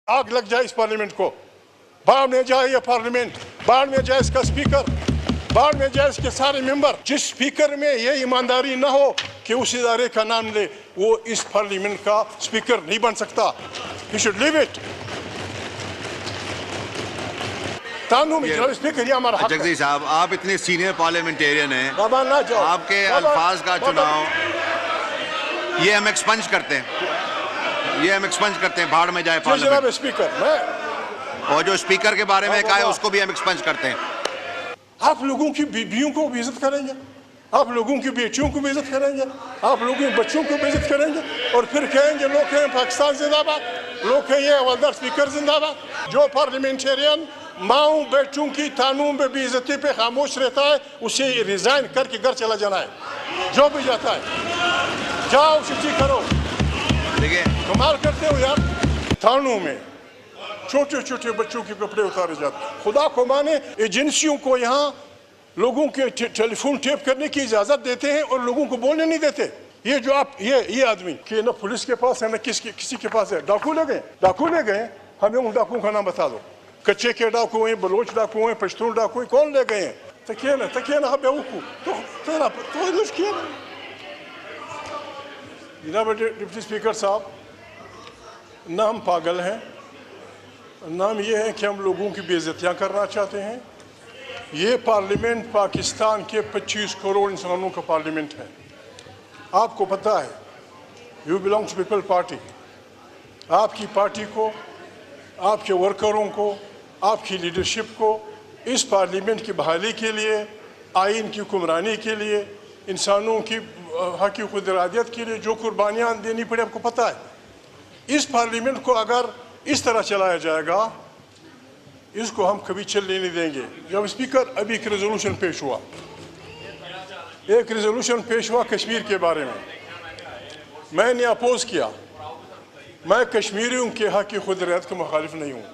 आग लग जाए इस पार्लियामेंट को, बाढ़ में जाए ये पार्लियामेंट, बाढ़ में जाए इसका स्पीकर, बाढ़ में जाए इसके सारे मेंबर। जिस स्पीकर में ये ईमानदारी ना हो कि उस इदारे का नाम ले, वो इस पार्लियामेंट का स्पीकर नहीं बन सकता। He should leave it। Speaker ये हमारा हक है। जगदीश साहब, आप इतने सीनियर पार्लियामेंटेरियन हैं, आपके अल्फाज का चुनाव ये हम एक्सपंज करते हैं, बाढ़ में जाए पार्लियामेंट। स्पीकर और जो स्पीकर के बारे में कहा है उसको भी हम एक्सपंज करते हैं। आप लोगों की बीवियों को भी इज्जत करेंगे, आप लोगों की बेटियों को भी इज्जत करेंगे, आप लोगों के बच्चों को भी इज्जत करेंगे और फिर कहेंगे लोग कहें पाकिस्तान जिंदाबाद, लोग कहें ये हवलदार स्पीकर जिंदाबाद। जो पार्लियामेंटेरियन माओ बेटों की तानू में बेइज्जती पे खामोश रहता है उसे रिजाइन करके घर चला जाना है। जो भी जाता है जाओ छुट्टी करो। देखिए कमाल करते हो यार, थानों में छोटे छोटे बच्चों के कपड़े उतारे जाते। खुदा को माने एजेंसियों को यहाँ लोगों के टेलीफोन टेप करने की इजाजत देते हैं और लोगों को बोलने नहीं देते। ये जो आप ये आदमी कि न पुलिस के पास है न किसी के पास है, डाकू ले गए, हमें उन डाकुओं का नाम बता दो। कच्चे के डाकू हैं, बलोच डाकू हैं, पश्तून डाकू हैं, कौन ले गए हैं? तकिए ना बेवकूफ तो मुश्किल। जनाब डिप्टी स्पीकर साहब, ना हम पागल हैं, नाम ये है कि हम लोगों की बेइज्जतियाँ करना चाहते हैं। ये पार्लियामेंट पाकिस्तान के 25 करोड़ इंसानों का पार्लियामेंट है। आपको पता है, you belong to people party. आपकी पार्टी को, आपके वर्करों को, आपकी लीडरशिप को इस पार्लियामेंट की बहाली के लिए, आइन की हुक्मरानी के लिए, इंसानों की हक़ दरादियत के लिए जो कुर्बानियाँ देनी पड़ी, आपको पता है। इस पार्लियामेंट को अगर इस तरह चलाया जाएगा, इसको हम कभी चलने नहीं देंगे। जब स्पीकर अभी एक रेजोल्यूशन पेश हुआ कश्मीर के बारे में, मैंने अपोज किया। मैं कश्मीरियों के हक़ की खुदरत के मुखालिफ नहीं हूँ।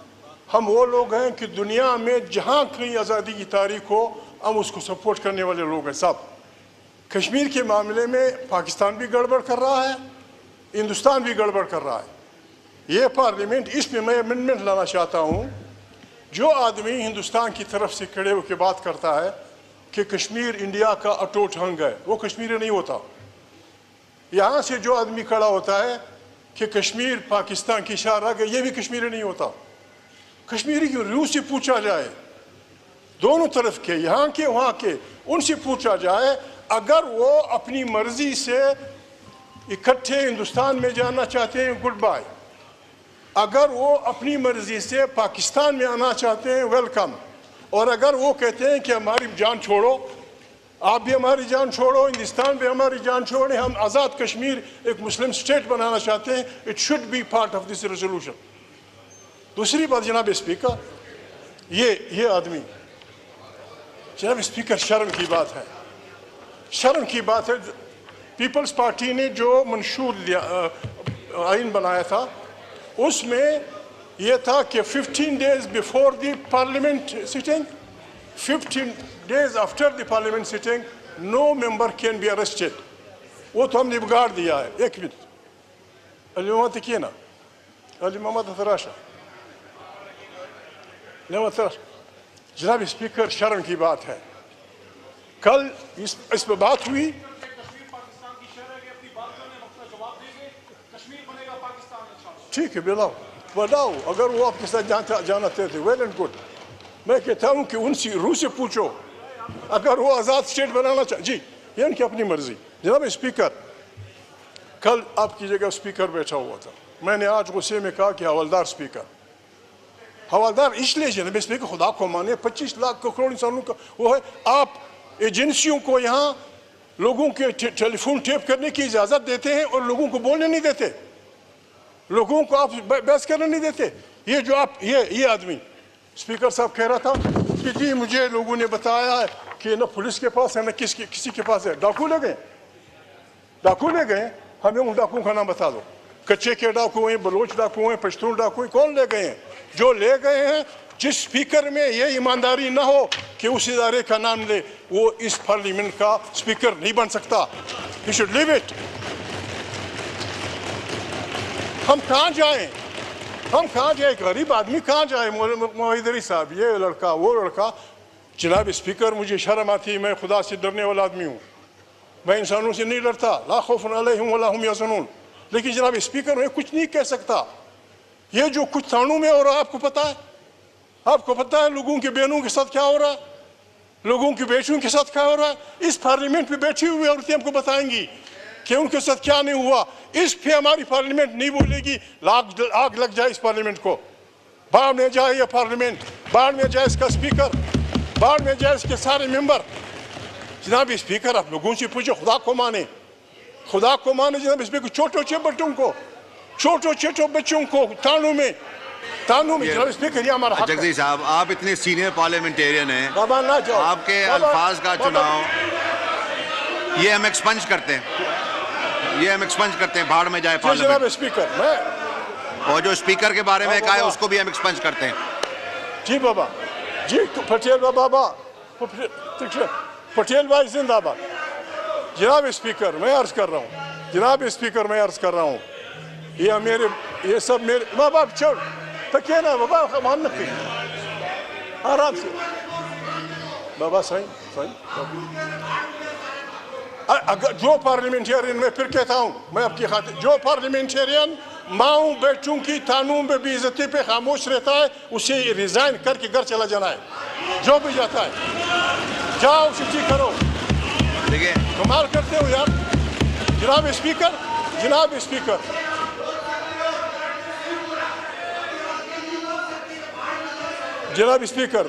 हम वो लोग हैं कि दुनिया में जहाँ कहीं आज़ादी की तारीख हो हम उसको सपोर्ट करने वाले लोग हैं सब। कश्मीर के मामले में पाकिस्तान भी गड़बड़ कर रहा है, हिंदुस्तान भी गड़बड़ कर रहा है। ये पार्लियामेंट, इसमें मैं अमेंडमेंट लाना चाहता हूँ। जो आदमी हिंदुस्तान की तरफ से खड़े होकर बात करता है कि कश्मीर इंडिया का अटूट अंग है, वो कश्मीरी नहीं होता। यहाँ से जो आदमी खड़ा होता है कि कश्मीर पाकिस्तान की शाहराग है, ये भी कश्मीरी नहीं होता। कश्मीरी की रूह से पूछा जाए, दोनों तरफ के, यहाँ के वहाँ के, उनसे पूछा जाए, अगर वो अपनी मर्जी से इकट्ठे हिंदुस्तान में जाना चाहते हैं, गुड बाय। अगर वो अपनी मर्जी से पाकिस्तान में आना चाहते हैं, वेलकम। और अगर वो कहते हैं कि हमारी जान छोड़ो, आप भी हमारी जान छोड़ो, हिंदुस्तान भी हमारी जान छोड़े, हम आज़ाद कश्मीर एक मुस्लिम स्टेट बनाना चाहते हैं, it should be part of this resolution. दूसरी बात जनाब स्पीकर, ये आदमी, जनाब स्पीकर, शर्म की बात है, शर्म की बात है। पीपल्स पार्टी ने जो मंशूर आइन बनाया था उसमें यह था कि 15 days before the parliament sitting, 15 days after the parliament sitting, no member can be arrested। वो तो हमने बिगाड़ दिया है। एक मिनट, अली मोहम्मद तराशा, जनाब स्पीकर, शर्म की बात है। कल इस पर बात हुई, ठीक है बताओ, अगर वो आपके साथ जाना चाहते, वेल एंड गुड। मैं कहता हूँ कि उनसे रूह से पूछो, अगर वो आज़ाद स्टेट बनाना चाहे, जी ये उनकी अपनी मर्जी। जनाब स्पीकर, कल आपकी जगह स्पीकर बैठा हुआ था, मैंने आज गुस्से में कहा कि हवलदार स्पीकर, हवलदार इसलिए जनाब स्पीकर, खुदा को माने 25 लाख करोड़ इंसानों का वो है। आप एजेंसियों को यहाँ लोगों के टेलीफोन टेप करने की इजाज़त देते हैं और लोगों को बोलने नहीं देते, लोगों को आप बहस करने नहीं देते। ये जो आप ये आदमी स्पीकर साहब कह रहा था कि जी मुझे लोगों ने बताया है कि न पुलिस के पास है न किसी के पास है, डाकू ले गए, हमें उन डाकुओं का नाम बता दो। कच्चे के डाकू हैं, बलोच डाकू हैं, पश्तून डाकू हैं, कौन ले गए हैं? जो ले गए हैं, जिस स्पीकर में ये ईमानदारी ना हो कि उस इदारे का नाम ले, वो इस पार्लियामेंट का स्पीकर नहीं बन सकता। He should leave it। हम कहाँ जाएं? हम कहाँ जाए, गरीब आदमी कहाँ जाए? मोहिदरी साहब, ये लड़का वो लड़का। जनाब स्पीकर, मुझे शर्म आती है, मैं खुदा से डरने वाला आदमी हूँ, मैं इंसानों से नहीं डरता। ला खौफुन अलैहिम वला हुम यहज़नून। लेकिन जनाब स्पीकर, मैं कुछ नहीं कह सकता। ये जो कुछ थानों में हो रहा है, आपको पता है? आपको पता है लोगों के बहनों के साथ क्या हो रहा है, लोगों की बेटियों के साथ क्या हो रहा है? इस पार्लियामेंट में बैठी हुई औरतें हमको बताएंगी कि उनके साथ क्या नहीं हुआ। इस पे हमारी पार्लियामेंट नहीं बोलेगी, आग लग जाए इस पार्लियामेंट को, बाढ़ में जाए ये पार्लियामेंट, बाढ़ में जाए इसका स्पीकर, बाढ़ में जाए इसके सारे मेंबर। जनाब स्पीकर, आप लोगों से पूछो, खुदा को माने, खुदा को माने जनाब स्पीकर। छोटे छोटे बच्चों को थानों में जनाब स्पीकर, ये हमारा हक है। जगदीश साहब, आप इतने सीनियर पार्लियामेंटेरियन हैं, आपके बाबा, अल्फाज का चुनाव ये हम एक्सपंज करते हैं, बाढ़ में जाए पार्लियामेंट। जनाब स्पीकर, और जो स्पीकर के बारे में कहा है उसको भी हम एक्सपंज करते हैं। जी बाबा, जी पटेल बाबा, पटेल भाई जिंदाबाद। जनाब स्पीकर, मैं अर्ज कर रहा हूँ, जनाब स्पीकर, मैं अर्ज कर रहा हूँ, ये सब मेरे माँ बाप छोड़ तकिए ना बाबा, मान नफी आराम से बाबा, सही। अगर जो पार्लियामेंटेरियन, मैं फिर कहता हूँ, मैं आपकी खातिर, जो पार्लियामेंटेरियन माओ बेटों की थानों में बेइज्जती पे खामोश रहता है, उसे रिजाइन करके घर चला जाना है। जो भी जाता है, जाओ छुट्टी करो। देखिए, कमाल करते हो यार। जनाब स्पीकर, जनाब स्पीकर, जनाब स्पीकर,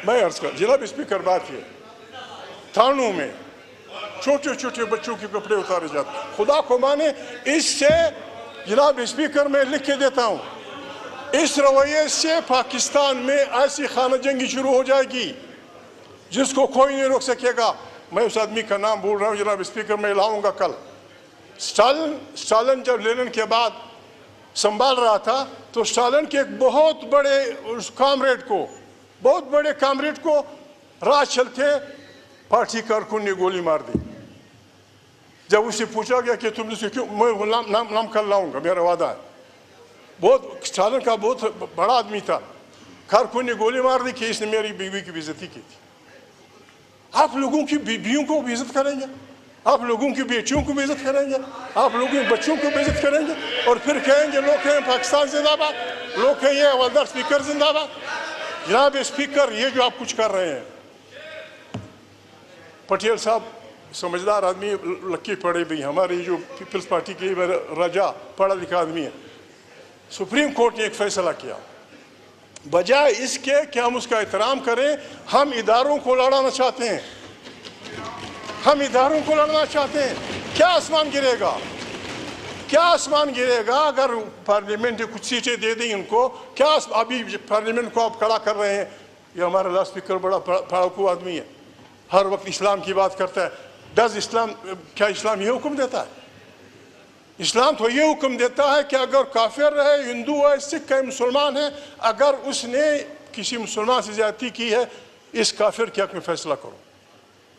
मैं अर्ज कर, जनाब स्पीकर, बात ये, थानों में छोटे छोटे बच्चों के कपड़े उतारे जाते, खुदा को माने, इससे जनाब स्पीकर मैं लिख के देता हूँ, इस रवैये से पाकिस्तान में ऐसी खाना जंगी शुरू हो जाएगी जिसको कोई नहीं रोक सकेगा। मैं उस आदमी का नाम बोल रहा हूँ जनाब स्पीकर, मैं लाऊंगा कल। स्टालिन जब लेनिन के बाद संभाल रहा था, तो स्टालिन के एक बहुत बड़े कामरेड को राह चलते पार्टी कारकुन ने गोली मार दी। जब उससे पूछा गया कि तुमने से क्यों, मैं नाम कर लाऊंगा, मेरा वादा है। बहुत स्टालिन का बहुत बड़ा आदमी था, कारकुन ने गोली मार दी कि इसने मेरी बीवी की बेइज्जती की थी। आप लोगों की बीवियों को बेइज्जत करेंगे, आप लोगों की बेटियों को बेइज्जत करेंगे, आप लोगों के बच्चों को बेइज्जत करेंगे, और फिर कहेंगे लोग कहें पाकिस्तान जिंदाबाद, लोग कहें ये हवलदार स्पीकर जिंदाबाद। जनाब स्पीकर, ये जो आप कुछ कर रहे हैं, पटेल साहब समझदार आदमी, लक्की पढ़े भी, हमारी जो पीपल्स पार्टी के राजा पढ़ा लिखा आदमी है। सुप्रीम कोर्ट ने एक फैसला किया, बजाय इसके कि हम उसका एहतराम करें, हम इदारों को लड़ाना चाहते हैं, हम इदारों को लड़ना चाहते हैं। क्या आसमान गिरेगा, क्या आसमान गिरेगा अगर पार्लियामेंट ने कुछ सीटें दे दी इनको? क्या अभी पार्लियामेंट को आप खड़ा कर रहे हैं? ये हमारा लास्ट स्पीकर बड़ा पढ़ाकू आदमी है, हर वक्त इस्लाम की बात करता है। डज इस्लाम, क्या इस्लाम ये हुक्म देता है? इस्लाम तो ये हुक्म देता है कि अगर काफिर है, हिंदू है, सिख है, मुसलमान है, अगर उसने किसी मुसलमान से ज्यादती की है, इस काफिर के हक में फैसला करो।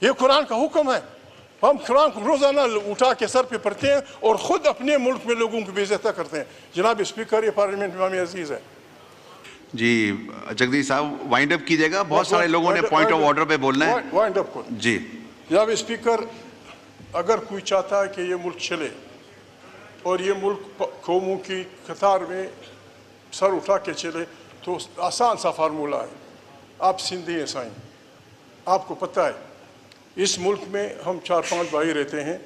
ये कुरान का हुक्म है। हम कुरान को रोजाना उठा के सर पे पढ़ते हैं और खुद अपने मुल्क में लोगों की बेइज्जती करते हैं। जनाब स्पीकर, ये पार्लियामेंट में हमें अजीज है। जी जगदीश साहब, वाइंड अप कीजिएगा, बहुत सारे लोगों ने पॉइंट ऑफ ऑर्डर पे बोलना है। वाइंड अप करो जी। जनाब स्पीकर, अगर कोई चाहता है कि ये मुल्क चले और ये मुल्क कौमों की कतार में सर उठा के चले, तो आसान सा फार्मूला है। आप सिंधी हैं साईं, आपको पता है इस मुल्क में हम 4-5 भाई रहते हैं।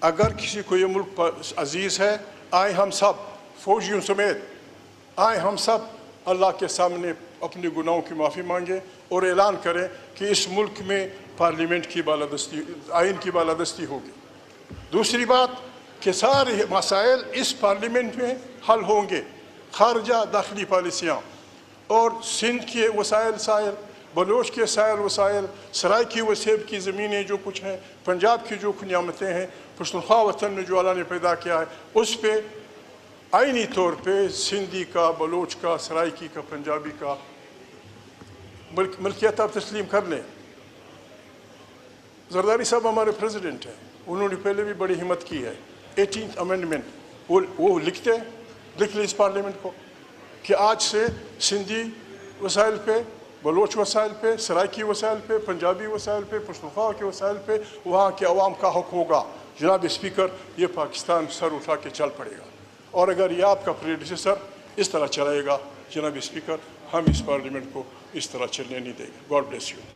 अगर किसी को ये मुल्क अजीज़ है, आए हम सब फौजियों समेत, आए हम सब अल्लाह के सामने अपने गुनाहों की माफ़ी मांगे और ऐलान करें कि इस मुल्क में पार्लियामेंट की बालादस्ती, आइन की बालादस्ती होगी। दूसरी बात कि सारे मसाइल इस पार्लियामेंट में हल होंगे, खारजा दाखिली पॉलिसियाँ और सिंध के वसाइल, बलोच के साइल वसाइल, सराय की वसेब की ज़मीनें जो कुछ हैं, पंजाब की जो नियामतें हैं, पश्तूनख्वा वतन में जो अल्लाह ने पैदा किया है, उस पर आइनी तौर पे सिंधी का, बलोच का, सराइकी का, पंजाबी का मलकियत आप तस्लीम कर लें। जरदारी साहब हमारे प्रेसिडेंट हैं, उन्होंने पहले भी बड़ी हिम्मत की है। 18th अमेंडमेंट वो लिख लें इस पार्लियामेंट को, कि आज से सिंधी वसाइल पे, बलोच वसाइल पे, सराइकी वसाइल पे, पंजाबी वसाइल पे, पश्तूनख्वा के वसाइल पे वहाँ के अवाम का हक होगा। जनाब स्पीकर, ये पाकिस्तान सर उठा के चल पड़ेगा, और अगर ये आपका प्रेडिसेसर इस तरह चलाएगा जनाब स्पीकर, हम इस पार्लियामेंट को इस तरह चलने नहीं देंगे। God bless you.